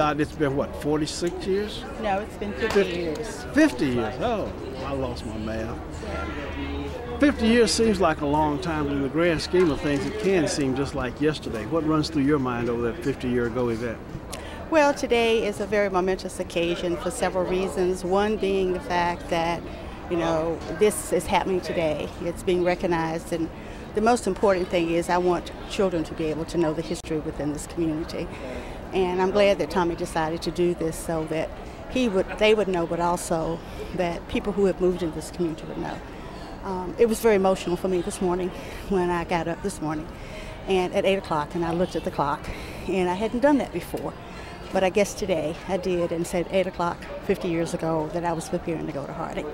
dot, it's been what, 46 years? No, it's been 50 years. 50 years, oh, I lost my math. 50 years seems like a long time, but in the grand scheme of things, it can seem just like yesterday. What runs through your mind over that 50-year-ago event? Well, today is a very momentous occasion for several reasons. One being the fact that, this is happening today. It's being recognized, and the most important thing is I want children to be able to know the history within this community. And I'm glad that Tommy decided to do this so that they would know, but also that people who have moved into this community would know. It was very emotional for me this morning when I got up this morning and at 8 o'clock, and I looked at the clock, and I hadn't done that before. But I guess today I did, and said 8 o'clock 50 years ago that I was preparing to go to Harding.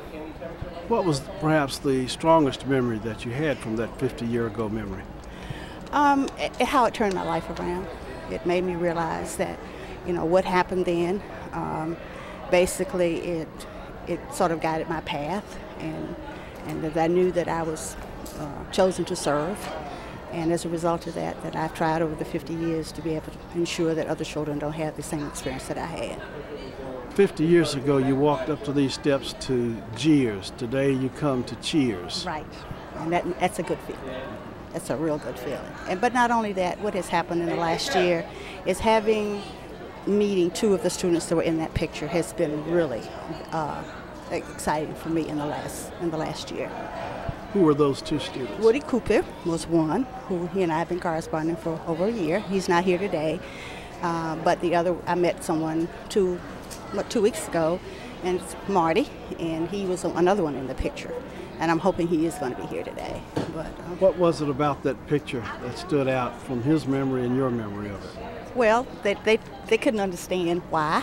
What was perhaps the strongest memory that you had from that 50-year-ago memory? How it turned my life around. It made me realize that, what happened then, basically it sort of guided my path, and that I knew that I was chosen to serve. And as a result of that I've tried over the 50 years to be able to ensure that other children don't have the same experience that I had. 50 years ago, you walked up to these steps to jeers. Today, you come to cheers. Right, and that's a good feeling. That's a real good feeling. But not only that, what has happened in the last year is meeting two of the students that were in that picture has been really exciting for me in the last year. Who were those two students? Woody Cooper was one, who he and I have been corresponding for over a year. He's not here today, but the other, I met someone 2 weeks ago, and it's Marty, and he was another one in the picture. And I'm hoping he is going to be here today. But what was it about that picture that stood out from his memory and your memory of it? Well, they couldn't understand why,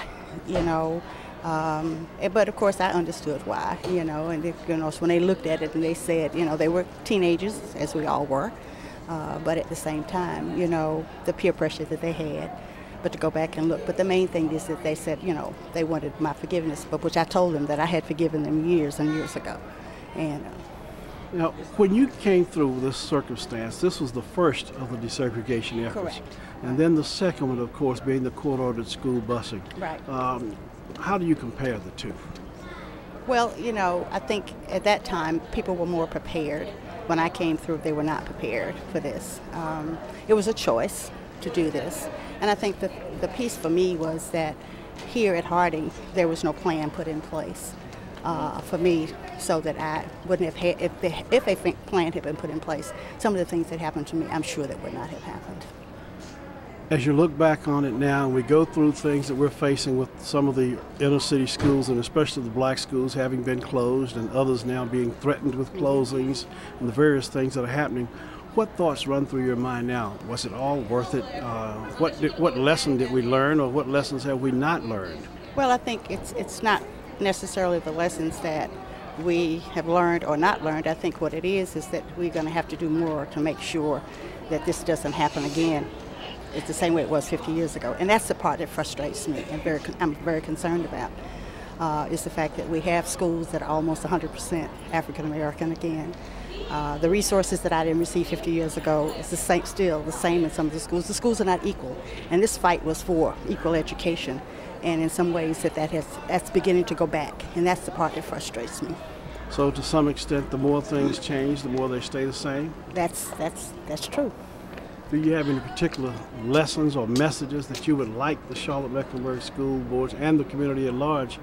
but of course I understood why, and so when they looked at it and they said, they were teenagers, as we all were, but at the same time, the peer pressure that they had. But to go back and look, but the main thing is that they said, they wanted my forgiveness, but which I told them that I had forgiven them years and years ago. And now, when you came through this circumstance, this was the first of the desegregation efforts. Correct. And then the second one, of course, being the court-ordered school busing. Right. How do you compare the two? Well, I think at that time people were more prepared. When I came through, they were not prepared for this. It was a choice to do this. And I think that the piece for me was that here at Harding, there was no plan put in place for me, so that I wouldn't have had, if a plan had been put in place, some of the things that happened to me, I'm sure that would not have happened. As you look back on it now, and we go through things that we're facing with some of the inner city schools, and especially the black schools having been closed and others now being threatened with closings and the various things that are happening, what thoughts run through your mind now? Was it all worth it? What lesson did we learn, or what lessons have we not learned? Well, I think it's not necessarily the lessons that we have learned or not learned. I think what it is that we're going to have to do more to make sure that this doesn't happen again. It's the same way it was 50 years ago. And that's the part that frustrates me and I'm very concerned about, is the fact that we have schools that are almost 100% African American again. The resources that I didn't receive 50 years ago is still the same in some of the schools. The schools are not equal, and this fight was for equal education. And in some ways that's beginning to go back, and that's the part that frustrates me. So to some extent, the more things change, the more they stay the same? That's true. Do you have any particular lessons or messages that you would like the Charlotte-Mecklenburg school boards and the community at large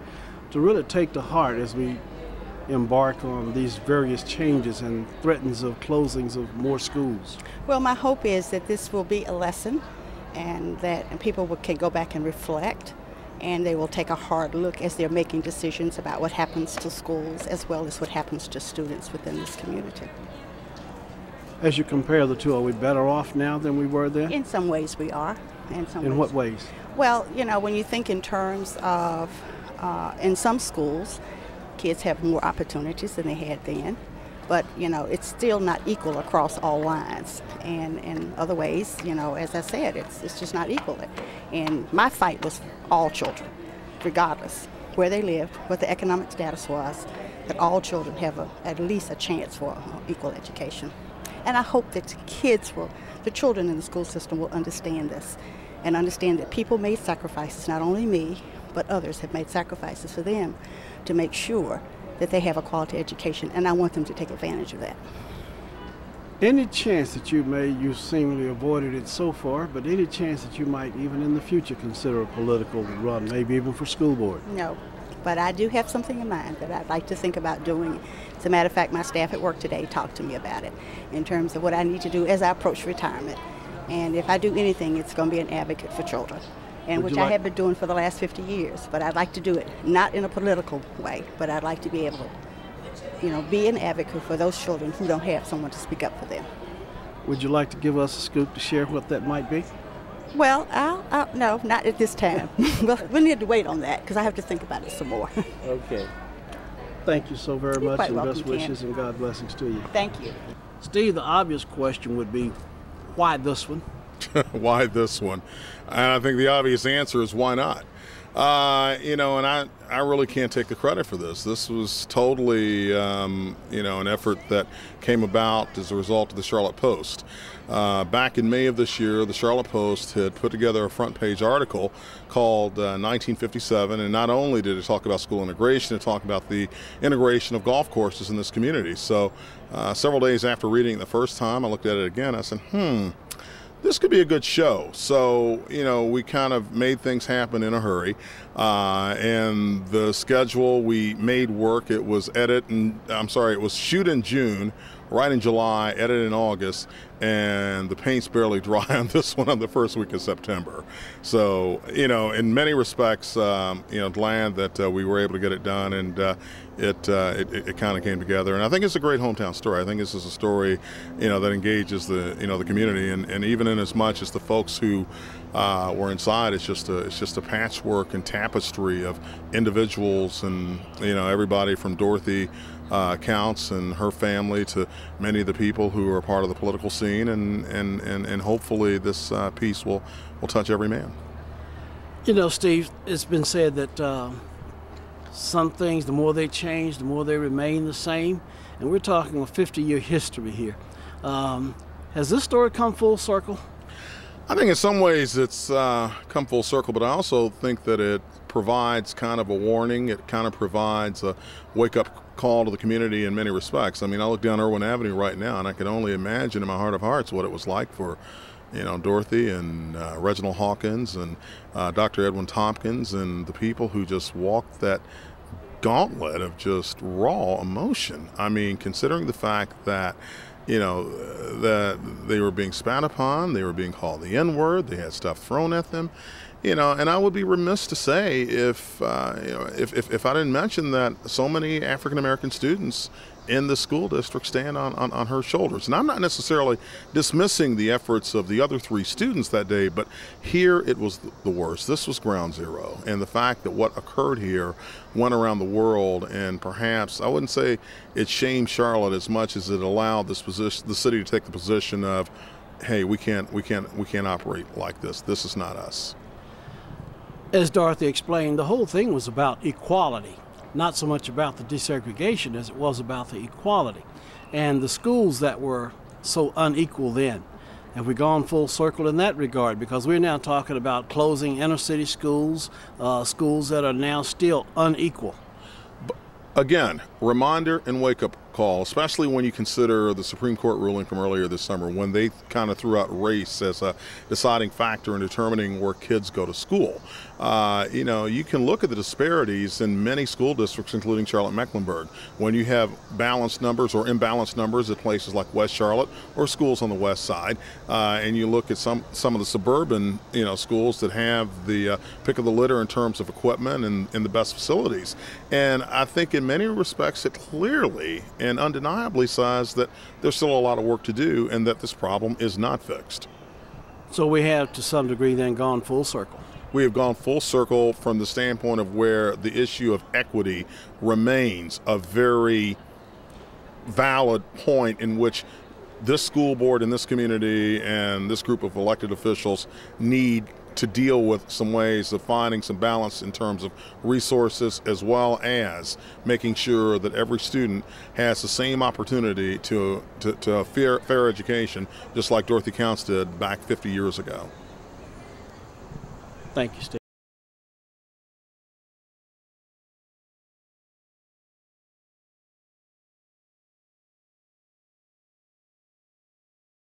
to really take to heart as we embark on these various changes and threats of closings of more schools? Well, my hope is that this will be a lesson, and that people can go back and reflect, and they will take a hard look as they're making decisions about what happens to schools as well as what happens to students within this community. As you compare the two, are we better off now than we were then? In some ways we are. In what ways? Well, when you think in terms of, in some schools, kids have more opportunities than they had then. But, it's still not equal across all lines. And in other ways, as I said, it's just not equal. And my fight was all children, regardless where they lived, what the economic status was, that all children have at least a chance for equal education. And I hope that the children in the school system will understand this and understand that people made sacrifices, not only me, but others have made sacrifices for them to make sure that they have a quality education, and I want them to take advantage of that. Any chance that you seemingly avoided it so far, but any chance that you might even in the future consider a political run, maybe even for school board? No, but I do have something in mind that I'd like to think about doing. As a matter of fact, my staff at work today talked to me about it in terms of what I need to do as I approach retirement. And if I do anything, it's going to be an advocate for children, and which I have been doing for the last 50 years. But I'd like to do it not in a political way, but I'd like to be able to be an advocate for those children who don't have someone to speak up for them. Would you like to give us a scoop to share what that might be? Well, no, not at this time. We'll need to wait on that because I have to think about it some more. Okay. Thank you so very much, and welcome, best wishes and God blessings to you. Thank you. Steve, the obvious question would be, why this one? Why this one? And I think the obvious answer is why not? And I really can't take the credit for this. This was totally, an effort that came about as a result of the Charlotte Post. Back in May of this year, the Charlotte Post had put together a front page article called 1957, and not only did it talk about school integration, it talked about the integration of golf courses in this community. So several days after reading it the first time, I looked at it again. I said, this could be a good show. So, we kind of made things happen in a hurry. And the schedule we made work. It was it was shoot in June, right in July, edit in August, and the paint's barely dry on this one on the first week of September. So, in many respects, glad that we were able to get it done, and it kind of came together. And I think it's a great hometown story. I think this is a story, that engages the community, and even in as much as the folks who were inside, it's just a patchwork and tapestry of individuals, and everybody from Dorothy Counts and her family to many of the people who are part of the political scene, and hopefully this piece will touch every man. Steve, it's been said that some things, the more they change, the more they remain the same, and we're talking a 50-year history here. Has this story come full circle? I think in some ways it's come full circle, but I also think that it provides kind of a warning. It kind of provides a wake-up call to the community in many respects. I mean, I look down Irwin Avenue right now, and I can only imagine in my heart of hearts what it was like for, Dorothy and Reginald Hawkins and Dr. Edwin Tompkins and the people who just walked that gauntlet of just raw emotion. I mean, considering the fact that that they were being spat upon, they were being called the N-word, they had stuff thrown at them, and I would be remiss to say if I didn't mention that so many African American students in the school district stand on her shoulders. And I'm not necessarily dismissing the efforts of the other 3 students that day, but here it was the worst. This was ground zero. And the fact that what occurred here went around the world, and perhaps I wouldn't say it shamed Charlotte as much as it allowed the city to take the position of, hey, we can't operate like this. This is not us. As Dorothy explained, the whole thing was about equality. Not so much about the desegregation as it was about the equality. And the schools that were so unequal then, have we gone full circle in that regard? Because we're now talking about closing inner city schools, schools that are now still unequal. Again, reminder and wake-up call, especially when you consider the Supreme Court ruling from earlier this summer, when they kind of threw out race as a deciding factor in determining where kids go to school. You can look at the disparities in many school districts, including Charlotte-Mecklenburg, when you have balanced numbers or imbalanced numbers at places like West Charlotte or schools on the west side, and you look at some of the suburban schools that have the pick of the litter in terms of equipment and the best facilities. And I think in many respects it clearly and undeniably says that there's still a lot of work to do and that this problem is not fixed. So we have to some degree then gone full circle. We have gone full circle from the standpoint of where the issue of equity remains a very valid point in which this school board and this community and this group of elected officials need to deal with some ways of finding some balance in terms of resources, as well as making sure that every student has the same opportunity to a fair education, just like Dorothy Counts did back 50 years ago. Thank you, Steve.